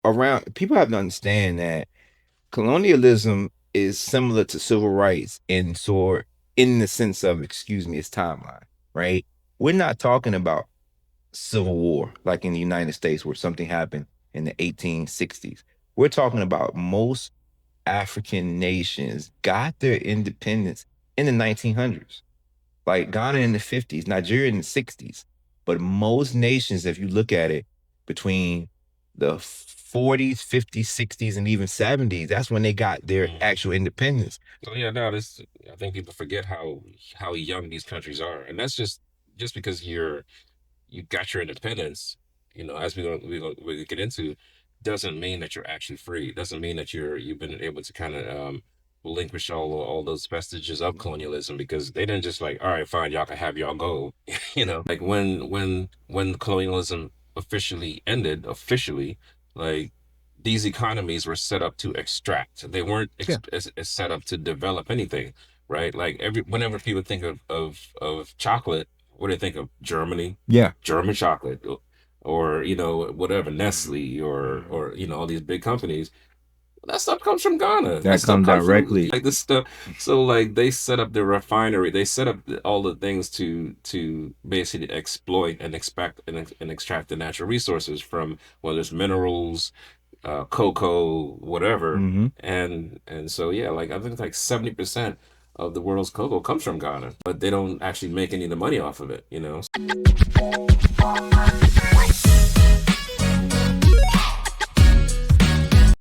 around people have to understand that colonialism is similar to civil rights in the sense of, excuse me, its timeline, right? We're not talking about civil war like in the United States where something happened in the 1860s. We're talking about most African nations got their independence in the 1900s, like Ghana in the 50s, Nigeria in the 60s. But most nations, if you look at it, between the 40s, 50s, 60s, and even 70s, that's when they got their actual independence. So yeah, no, this I think people forget how young these countries are, and that's just because you got your independence, as we get into, doesn't mean that you're actually free. Doesn't mean that you've been able to kind of relinquish all those vestiges of colonialism because they didn't just like, all right, fine, y'all can have y'all go. Like when colonialism officially, like these economies were set up to extract. They weren't Yeah. set up to develop anything, right? Like whenever people think of chocolate, what do they think of? Germany, Yeah. German chocolate, or whatever, Nestle, or all these big companies. That stuff comes from Ghana. That That stuff comes comes from directly. like this stuff. So like they set up the refinery, they set up all the things to basically exploit and expect and extract the natural resources from whether it's minerals, cocoa, whatever. Hmm. And so yeah, like I think like 70% of the world's cocoa comes from Ghana, but they don't actually make any of the money off of it.